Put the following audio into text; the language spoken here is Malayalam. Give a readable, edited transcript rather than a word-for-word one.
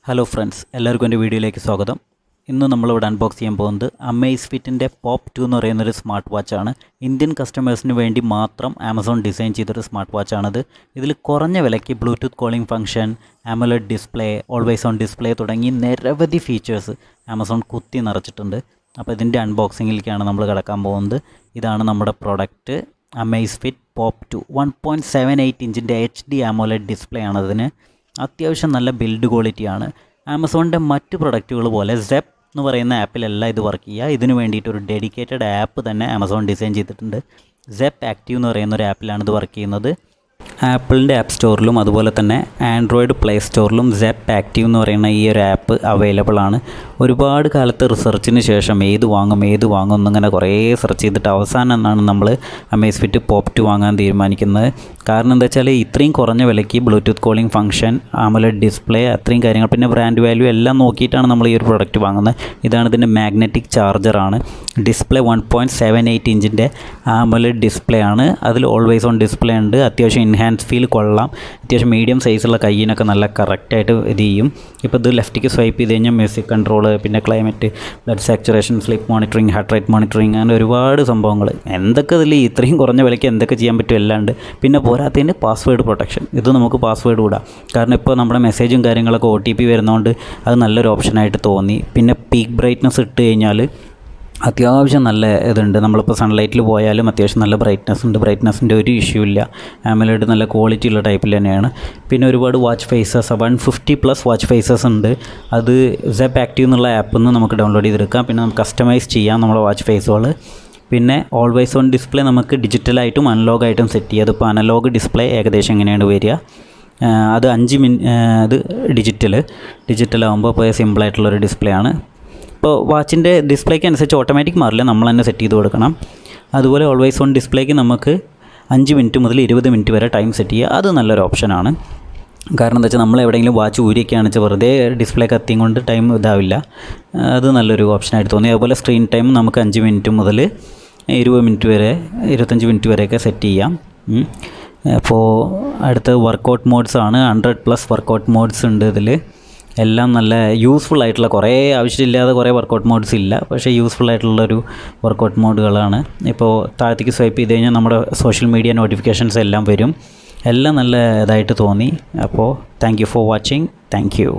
ഹലോ ഫ്രണ്ട്സ്, എല്ലാവർക്കും എൻ്റെ വീഡിയോയിലേക്ക് സ്വാഗതം. ഇന്ന് നമ്മളിവിടെ അൺബോക്സ് ചെയ്യാൻ പോകുന്നത് അമേസ്ഫിറ്റിൻ്റെ പോപ്പ് 2 എന്ന് പറയുന്നൊരു സ്മാർട്ട് വാച്ചാണ്. ഇന്ത്യൻ കസ്റ്റമേഴ്സിന് വേണ്ടി മാത്രം ആമസോൺ ഡിസൈൻ ചെയ്തൊരു സ്മാർട്ട് വാച്ചാണിത്. ഇതിൽ കുറഞ്ഞ വിലയ്ക്ക് Bluetooth calling function, AMOLED display, always on display തുടങ്ങി നിരവധി ഫീച്ചേഴ്സ് ആമസോൺ കുത്തി നിറച്ചിട്ടുണ്ട്. അപ്പോൾ ഇതിൻ്റെ അൺബോക്സിങ്ങിലേക്കാണ് നമ്മൾ കിടക്കാൻ പോകുന്നത്. ഇതാണ് നമ്മുടെ പ്രൊഡക്റ്റ് അമേസ്ഫിറ്റ് പോപ്പ് 2 1.78 ഇഞ്ചിൻ്റെ HD AMOLED ഡിസ്പ്ലേ ആണ്. അതിന് അത്യാവശ്യം നല്ല ബിൽഡ് ക്വാളിറ്റിയാണ്. ആമസോണിൻ്റെ മറ്റ് പ്രൊഡക്റ്റുകൾ പോലെ സെപ്പ് എന്ന് പറയുന്ന ആപ്പിലല്ല ഇത് വർക്ക് ചെയ്യുക. ഇതിന് വേണ്ടിയിട്ട് ഒരു ഡെഡിക്കേറ്റഡ് ആപ്പ് തന്നെ ആമസോൺ ഡിസൈൻ ചെയ്തിട്ടുണ്ട്. സെപ്പ് ആക്റ്റീവ് എന്ന് പറയുന്ന ഒരു ആപ്പിലാണ് ഇത് വർക്ക് ചെയ്യുന്നത്. ആപ്പിളിൻ്റെ ആപ്പ് സ്റ്റോറിലും അതുപോലെ തന്നെ ആൻഡ്രോയിഡ് പ്ലേ സ്റ്റോറിലും സെപ്പ് ആക്റ്റീവ് എന്ന് പറയുന്ന ഈ ഒരു ആപ്പ് അവൈലബിൾ ആണ്. ഒരുപാട് കാലത്തെ റിസർച്ചിന് ശേഷം ഏത് വാങ്ങും എന്നിങ്ങനെ കുറേ സെർച്ച് ചെയ്തിട്ട് അവസാനം എന്നാണ് നമ്മൾ അമേസ്ഫിറ്റ് പോപ്പ് 2 വാങ്ങാൻ തീരുമാനിക്കുന്നത്. കാരണം എന്താ വെച്ചാൽ ഇത്രയും കുറഞ്ഞ വിലയ്ക്ക് Bluetooth calling function, AMOLED display, അത്രയും കാര്യങ്ങൾ, പിന്നെ ബ്രാൻഡ് വാല്യൂ എല്ലാം നോക്കിയിട്ടാണ് നമ്മൾ ഈ ഒരു പ്രൊഡക്റ്റ് വാങ്ങുന്നത്. ഇതാണ് ഇതിൻ്റെ മാഗ്നറ്റിക് ചാർജറാണ്. ഡിസ്പ്ലേ 1.78 ഇഞ്ചിൻ്റെ AMOLED ഡിസ്പ്ലേ ആണ്. അതിൽ ഓൾവേസ് ഓൺ ഡിസ്പ്ലേ ഉണ്ട്. അത്യാവശ്യം ഹാൻഡ് ഫീൽ കൊള്ളാം. അത്യാവശ്യം മീഡിയം സൈസുള്ള കയ്യിനൊക്കെ നല്ല കറക്റ്റായിട്ട് ഇത് ചെയ്യും. ഇപ്പോൾ ഇത് ലെഫ്റ്റിക്ക് സ്വൈപ്പ് ചെയ്ത് കഴിഞ്ഞാൽ മ്യൂസിക് കൺട്രോൾ, പിന്നെ climate, blood saturation, sleep monitoring, heart rate monitoring, അങ്ങനെ ഒരുപാട് സംഭവങ്ങൾ. എന്തൊക്കെ ഇതിൽ ഇത്രയും കുറഞ്ഞ വിലയ്ക്ക് എന്തൊക്കെ ചെയ്യാൻ പറ്റും എല്ലാണ്ട്. പിന്നെ പോരാത്തതിന് പാസ്വേഡ് പ്രൊട്ടക്ഷൻ. ഇത് നമുക്ക് പാസ്വേഡ് വിടാം. കാരണം ഇപ്പോൾ നമ്മുടെ മെസ്സേജും കാര്യങ്ങളൊക്കെ OTP വരുന്നതുകൊണ്ട് അത് നല്ലൊരു ഓപ്ഷനായിട്ട് തോന്നി. പിന്നെ പീക്ക് ബ്രൈറ്റ്നസ് ഇട്ട് കഴിഞ്ഞാൽ അത്യാവശ്യം നല്ല ഇതുണ്ട്. നമ്മളിപ്പോൾ സൺലൈറ്റിൽ പോയാലും അത്യാവശ്യം നല്ല ബ്രൈറ്റ്നസ് ഉണ്ട്. ബ്രൈറ്റ്നസിൻ്റെ ഒരു ഇഷ്യൂ ഇല്ല. AMOLED നല്ല ക്വാളിറ്റി ഉള്ള ടൈപ്പിൽ തന്നെയാണ്. പിന്നെ ഒരുപാട് വാച്ച് ഫേസസ്, 150+ വാച്ച് ഫേസസ് ഉണ്ട്. അത് സെപ്പ് ആക്റ്റീവ് എന്നുള്ള ആപ്പിൽ നിന്ന് നമുക്ക് ഡൗൺലോഡ് ചെയ്തെടുക്കാം. പിന്നെ നമുക്ക് കസ്റ്റമൈസ് ചെയ്യാം നമ്മുടെ വാച്ച് ഫേസുകൾ. പിന്നെ ഓൾവേസ് ഓൺ ഡിസ്പ്ലേ നമുക്ക് ഡിജിറ്റലായിട്ടും അനലോഗായിട്ടും സെറ്റ് ചെയ്യാം. അതിപ്പോൾ അനലോഗ് ഡിസ്പ്ലേ ഏകദേശം എങ്ങനെയാണ് വരിക, അത് 5 ഇത് ഡിജിറ്റലാകുമ്പോൾ ഇപ്പോൾ സിമ്പിളായിട്ടുള്ളൊരു ഡിസ്പ്ലേ ആണ്. ഇപ്പോൾ വാച്ചിൻ്റെ ഡിസ്പ്ലേക്ക് അനുസരിച്ച് ഓട്ടോമാറ്റിക് മാറില്ല, നമ്മൾ തന്നെ സെറ്റ് ചെയ്ത് കൊടുക്കണം. അതുപോലെ ഓൾവേസ് ഓൺ ഡിസ്പ്ലേക്ക് നമുക്ക് 5 മിനിറ്റ് മുതൽ 20 മിനിറ്റ് വരെ ടൈം സെറ്റ് ചെയ്യുക. അത് നല്ലൊരു ഓപ്ഷനാണ്. കാരണം എന്താ വെച്ചാൽ നമ്മൾ എവിടെയെങ്കിലും വാച്ച് ഊരിയൊക്കെയാണെന്ന് വെച്ചാൽ വെറുതെ ഡിസ്പ്ലേ കത്തിയും കൊണ്ട് ടൈം ഇതാവില്ല. അത് നല്ലൊരു ഓപ്ഷനായിട്ട് തോന്നി. അതുപോലെ സ്ക്രീൻ ടൈം നമുക്ക് 5 മിനിറ്റ് മുതൽ 20 മിനിറ്റ് വരെ, 25 മിനിറ്റ് വരെയൊക്കെ സെറ്റ് ചെയ്യാം. അപ്പോൾ അടുത്ത വർക്കൗട്ട് മോഡ്സ് ആണ്. 100+ വർക്കൗട്ട് മോഡ്സ് ഉണ്ട് ഇതിൽ. എല്ലാം നല്ല യൂസ്ഫുൾ ആയിട്ടുള്ള, കുറേ ആവശ്യമില്ലാതെ കുറേ വർക്കൗട്ട് മോഡ്സ് ഇല്ല, പക്ഷേ യൂസ്ഫുൾ ആയിട്ടുള്ളൊരു വർക്കൗട്ട് മോഡുകളാണ്. ഇപ്പോൾ താഴത്തേക്ക് സ്വൈപ്പ് ചെയ്ത് കഴിഞ്ഞാൽ നമ്മുടെ സോഷ്യൽ മീഡിയ നോട്ടിഫിക്കേഷൻസ് എല്ലാം വരും. എല്ലാം നല്ല ഇതായിട്ട് തോന്നി. അപ്പോൾ thank you for watching. Thank you.